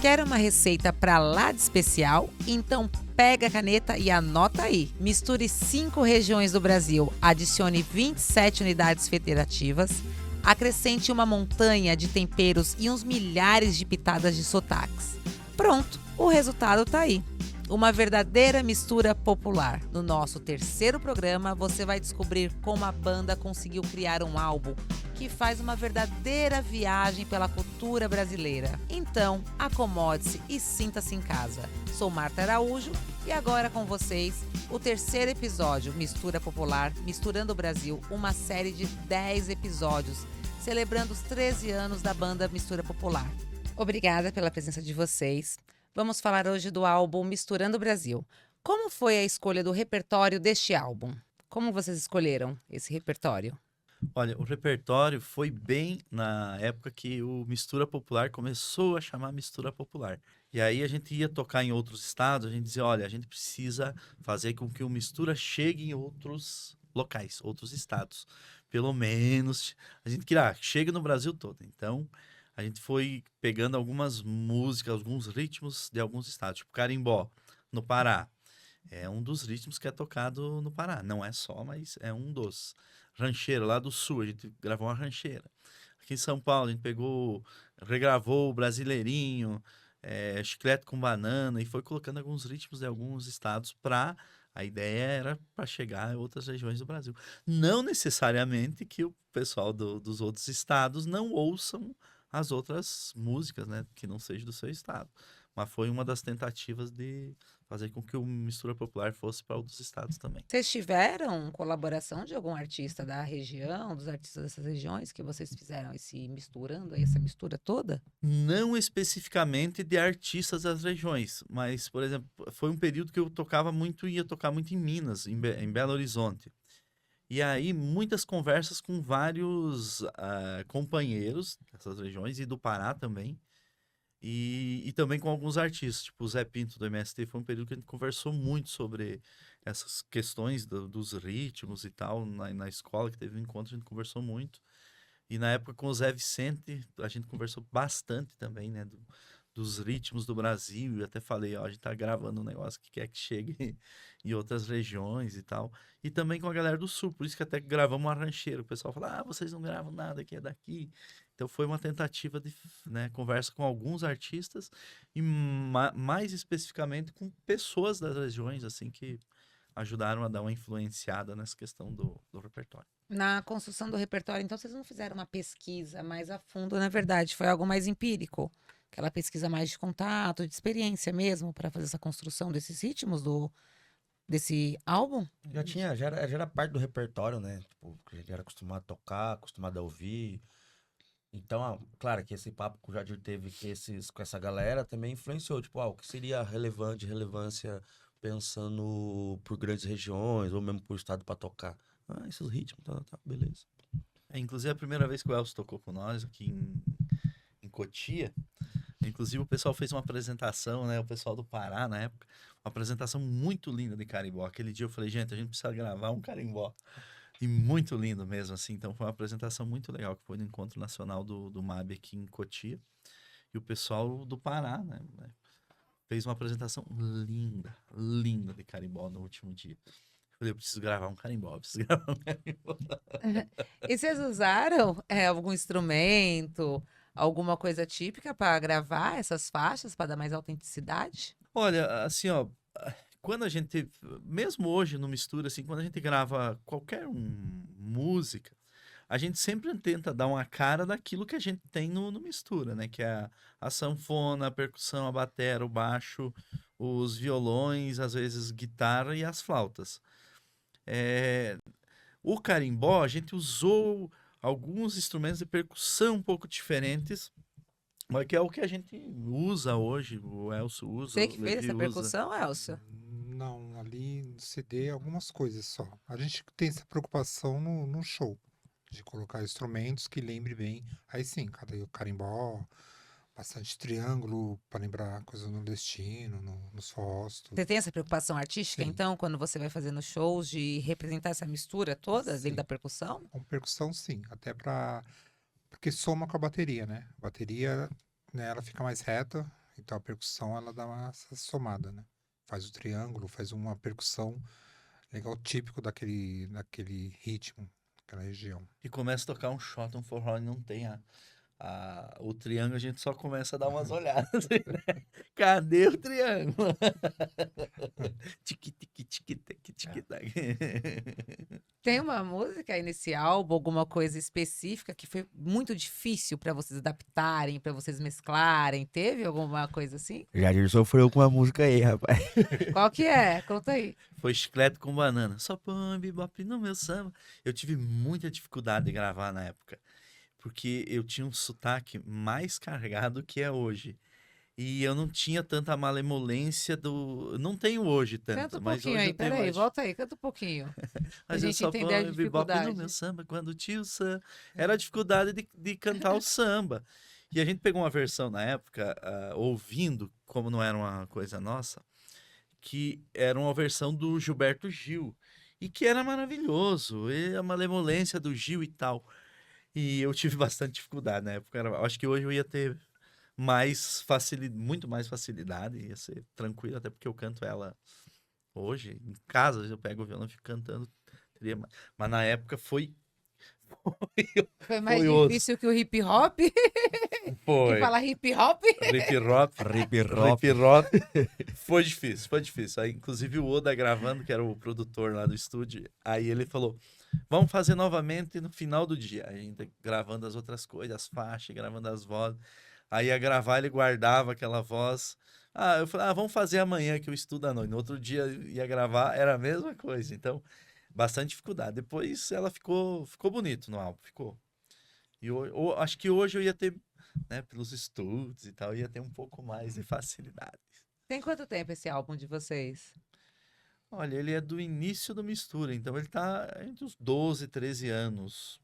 Quer uma receita pra lá de especial? Então pega a caneta e anota aí. Misture 5 regiões do Brasil, adicione 27 unidades federativas, acrescente uma montanha de temperos e uns milhares de pitadas de sotaques. Pronto, o resultado tá aí. Uma verdadeira mistura popular. No nosso terceiro programa, você vai descobrir como a banda conseguiu criar um álbum que faz uma verdadeira viagem pela cultura brasileira. Então, acomode-se e sinta-se em casa. Sou Marta Araújo e agora com vocês o terceiro episódio, Mistura Popular, Misturando o Brasil, uma série de 10 episódios, celebrando os 13 anos da banda Mistura Popular. Obrigada pela presença de vocês. Vamos falar hoje do álbum Misturando o Brasil. Como foi a escolha do repertório deste álbum? Como vocês escolheram esse repertório? Olha, o repertório foi bem na época que o Mistura Popular começou a chamar Mistura Popular. E aí a gente ia tocar em outros estados, a gente dizia, olha, a gente precisa fazer com que o Mistura chegue em outros locais, outros estados. Pelo menos, a gente queria, chegue no Brasil todo. Então, a gente foi pegando algumas músicas, alguns ritmos de alguns estados, tipo Carimbó, no Pará. É um dos ritmos que é tocado no Pará. Não é só, mas é um dos. Rancheira, lá do sul, a gente gravou uma rancheira. Aqui em São Paulo, a gente regravou o Brasileirinho, Chiclete com Banana, e foi colocando alguns ritmos de alguns estados para. A ideia era para chegar a outras regiões do Brasil. Não necessariamente que o pessoal dos outros estados não ouçam as outras músicas, né? Que não seja do seu estado. Mas foi uma das tentativas de fazer com que o Mistura Popular fosse para outros estados também. Vocês tiveram colaboração de algum artista da região, dos artistas dessas regiões, que vocês fizeram esse misturando, essa mistura toda? Não especificamente de artistas das regiões, mas, por exemplo, foi um período que eu tocava muito, ia tocar muito em Minas, em Belo Horizonte. E aí, muitas conversas com vários companheiros dessas regiões e do Pará também. E também com alguns artistas, tipo o Zé Pinto do MST, foi um período que a gente conversou muito sobre essas questões dos ritmos e tal, na escola que teve um encontro, a gente conversou muito. E na época com o Zé Vicente, a gente conversou bastante também, né, dos ritmos do Brasil, e até falei, ó, a gente tá gravando um negócio que quer que chegue em outras regiões e tal. E também com a galera do Sul, por isso que até gravamos uma rancheira, o pessoal fala, vocês não gravam nada que é daqui. Então foi uma tentativa de, né, conversa com alguns artistas e mais especificamente com pessoas das regiões, assim, que ajudaram a dar uma influenciada nessa questão do repertório. Na construção do repertório, então, vocês não fizeram uma pesquisa mais a fundo, na verdade, foi algo mais empírico. Aquela pesquisa mais de contato, de experiência mesmo, para fazer essa construção desses ritmos desse álbum? Já era parte do repertório, né? Tipo, que a gente era acostumado a tocar, acostumado a ouvir. Então, claro que esse papo que o Jadir teve com essa galera também influenciou. Tipo, o que seria relevância pensando por grandes regiões ou mesmo por estado para tocar? Esses ritmos, tá, beleza. Inclusive, a primeira vez que o Elcio tocou com nós aqui em Cotia, inclusive o pessoal fez uma apresentação, né? O pessoal do Pará, na época, uma apresentação muito linda de carimbó. Aquele dia eu falei, gente, a gente precisa gravar um carimbó. E muito lindo mesmo, assim. Então foi uma apresentação muito legal, que foi no Encontro Nacional do MAB aqui em Cotia. E o pessoal do Pará, né? Fez uma apresentação linda, linda de carimbó no último dia. Eu falei, eu preciso gravar um carimbó, eu preciso gravar um carimbó. E vocês usaram algum instrumento, alguma coisa típica para gravar essas faixas, para dar mais autenticidade? Olha, assim, ó, quando a gente, mesmo hoje no Mistura, assim, quando a gente grava qualquer música, a gente sempre tenta dar uma cara daquilo que a gente tem no Mistura, né? Que é a sanfona, a percussão, a batera, o baixo, os violões, às vezes guitarra e as flautas. O carimbó, a gente usou alguns instrumentos de percussão um pouco diferentes, mas que é o que a gente usa hoje, o Elcio usa, Você o que fez Levi essa usa. percussão, Elcio? Não, ali no CD algumas coisas só. A gente tem essa preocupação no show, de colocar instrumentos que lembre bem. Aí sim, cada carimbó, bastante triângulo para lembrar coisas nordestino, nos forrós, tudo. Você tem essa preocupação artística, Sim. então, quando você vai fazendo shows, de representar essa mistura toda Sim. dentro da percussão? Com percussão, sim, até porque soma com a bateria, né? A bateria né, ela fica mais reta, então a percussão ela dá uma essa somada, né? Faz o triângulo, faz uma percussão legal típico daquele ritmo, daquela região. E começa a tocar um shot, um forró e não tem o triângulo, a gente só começa a dar umas olhadas. Assim, né? Cadê o triângulo? Tique, tique, tique, tique, tique, tac. Tem uma música aí nesse álbum, alguma coisa específica que foi muito difícil pra vocês adaptarem, pra vocês mesclarem? Teve alguma coisa assim? Jadir sofreu com a música aí, rapaz. Qual que é? Conta aí. Foi chiclete com banana. Só põe bebop no meu samba. Eu tive muita dificuldade de gravar na época, porque eu tinha um sotaque mais carregado que é hoje. E eu não tinha tanta malemolência do. Não tenho hoje Canta tanto, um mas pouquinho hoje aí, eu tenho peraí, mais. volta aí, canta um pouquinho. Pra Mas eu gente só entender a ponho bebop no meu dificuldade. samba quando o tio Sam. Era a dificuldade de cantar o samba. E a gente pegou uma versão na época, ouvindo, como não era uma coisa nossa, que era uma versão do Gilberto Gil. E que era maravilhoso. E a malemolência do Gil e tal. E eu tive bastante dificuldade na época. Acho que hoje eu ia ter muito mais facilidade, ia ser tranquilo, até porque eu canto ela hoje, em casa, às vezes eu pego o violão e fico cantando. Mas na época foi. Foi mais Foi osso. difícil que o hip hop? Que Foi. fala hip hop? Rip Rop. Rip Rop. Rip Rop. Foi difícil, foi difícil. Aí, inclusive, o Oda gravando, que era o produtor lá do estúdio, aí ele falou: vamos fazer novamente no final do dia. Aí, ainda gravando as outras coisas, as faixas, gravando as vozes. Aí ia gravar, ele guardava aquela voz. Eu falei, vamos fazer amanhã que eu estudo à noite. No outro dia ia gravar, era a mesma coisa. Então, bastante dificuldade. Depois ela ficou bonito no álbum, ficou. E acho que hoje eu ia ter, né, pelos estudos e tal, ia ter um pouco mais de facilidade. Tem quanto tempo esse álbum de vocês? Olha, ele é do início do Mistura, então ele tá entre os 12 e 13 anos,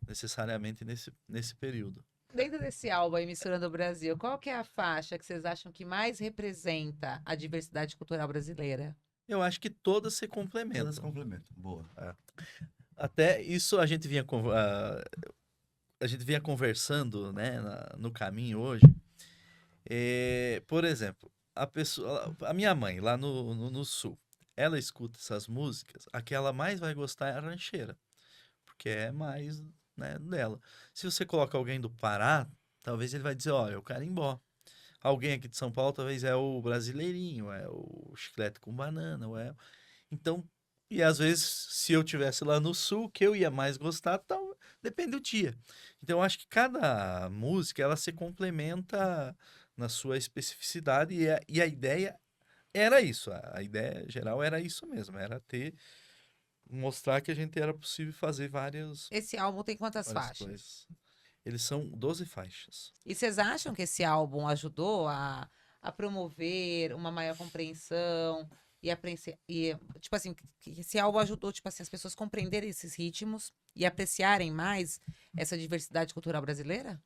necessariamente nesse período. Dentro desse álbum aí, Misturando o Brasil, qual que é a faixa que vocês acham que mais representa a diversidade cultural brasileira? Eu acho que todas se complementam. Todas complementam. Boa. Até isso a gente vinha conversando, né, no caminho hoje. Por exemplo, a minha mãe lá no sul, ela escuta essas músicas, a que ela mais vai gostar é a rancheira, porque é mais, né, dela. Se você coloca alguém do Pará, talvez ele vai dizer, olha, é o carimbó. Alguém aqui de São Paulo talvez é o brasileirinho, é o chiclete com banana, então, e às vezes se eu tivesse lá no sul, que eu ia mais gostar, tal, depende do dia. Então eu acho que cada música ela se complementa na sua especificidade e a ideia era isso, a ideia geral era isso mesmo, era mostrar que a gente era possível fazer várias Esse álbum tem quantas faixas? coisas. Eles são 12 faixas. E vocês acham que esse álbum ajudou a promover uma maior compreensão tipo assim, que esse álbum ajudou, tipo assim, as pessoas compreenderem esses ritmos e apreciarem mais essa diversidade cultural brasileira?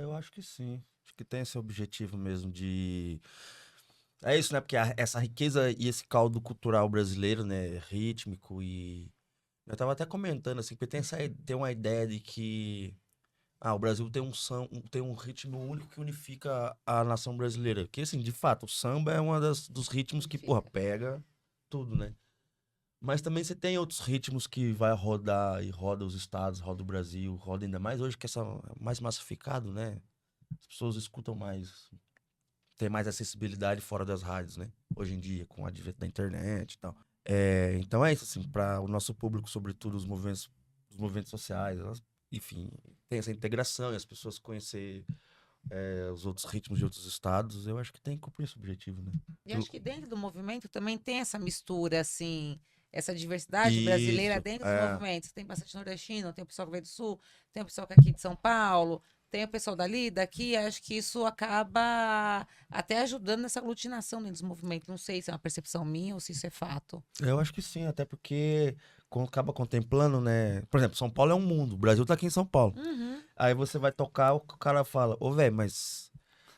Eu acho que sim. Acho que tem esse objetivo mesmo de... É isso, né? Porque essa riqueza e esse caldo cultural brasileiro, né? Rítmico e... Eu tava até comentando, assim, porque tem uma ideia de que... o Brasil tem um ritmo único que unifica a nação brasileira. Que, assim, de fato, o samba é dos ritmos que, porra, pega tudo, né? Mas também você tem outros ritmos que vai rodar e roda os estados, roda o Brasil, roda ainda mais hoje que é mais massificado, né? As pessoas escutam mais, tem mais acessibilidade fora das rádios, né? Hoje em dia, com o advento da internet e tal. Então é isso, assim, para o nosso público, sobretudo os movimentos sociais, enfim, tem essa integração e as pessoas conhecer os outros ritmos de outros estados, eu acho que tem que cumprir esse objetivo, né? E acho que dentro do movimento também tem essa mistura, assim, essa diversidade brasileira Isso, dentro dos movimentos. Tem bastante nordestino, tem o pessoal que veio do sul, tem o pessoal que é aqui de São Paulo, tem o pessoal dali, daqui. Acho que isso acaba até ajudando nessa aglutinação dentro dos movimentos. Não sei se é uma percepção minha ou se isso é fato. Eu acho que sim, até porque acaba contemplando, né? Por exemplo, São Paulo é um mundo, o Brasil tá aqui em São Paulo. Uhum. Aí você vai tocar, o cara fala, velho, mas...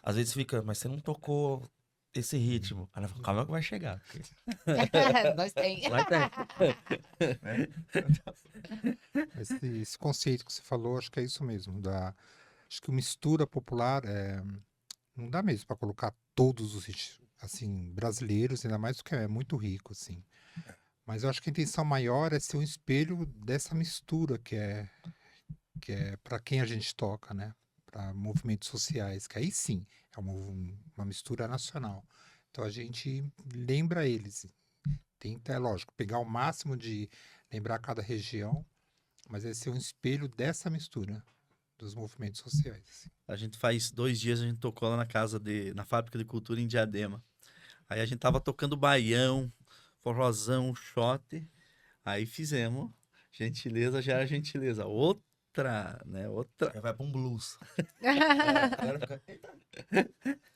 Às vezes fica, mas você não tocou esse ritmo. Aí ela fala, calma que vai chegar. Nós tem. Vai ter. Esse conceito que você falou, acho que é isso mesmo. Acho que o mistura popular Não dá mesmo para colocar todos os assim, brasileiros, ainda mais porque é muito rico, assim. Mas eu acho que a intenção maior é ser um espelho dessa mistura que é para quem a gente toca, né? Para movimentos sociais, que aí sim é uma mistura nacional. Então a gente lembra eles. Tenta, é lógico, pegar o máximo de lembrar cada região, mas é ser um espelho dessa mistura dos movimentos sociais, assim. A gente faz 2 dias, a gente tocou lá na Fábrica de Cultura em Diadema. Aí a gente tava tocando baião, forrozão, shot. Aí fizemos. Gentileza já era gentileza. Outra, né? Outra. Aí vai pra um blues.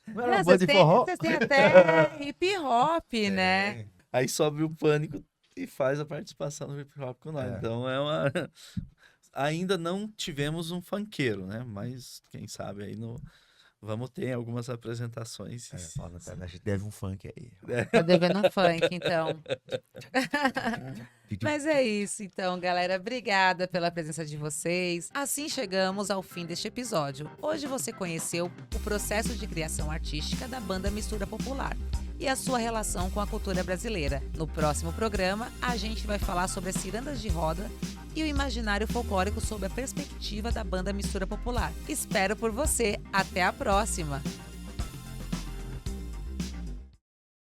Não Não, era banda de forró? vocês têm até hip hop, né? É. Aí sobe o Pânico e faz a participação do hip hop com nós. É. Então é uma. Ainda não tivemos um funkeiro, né? Mas quem sabe aí no. Vamos ter algumas apresentações. É, fala, cara, a gente deve um funk aí. Tá devendo um funk, então. Mas é isso, então, galera. Obrigada pela presença de vocês. Assim chegamos ao fim deste episódio. Hoje você conheceu o processo de criação artística da banda Mistura Popular e a sua relação com a cultura brasileira. No próximo programa, a gente vai falar sobre as cirandas de roda e o imaginário folclórico sob a perspectiva da banda Mistura Popular. Espero por você. Até a próxima!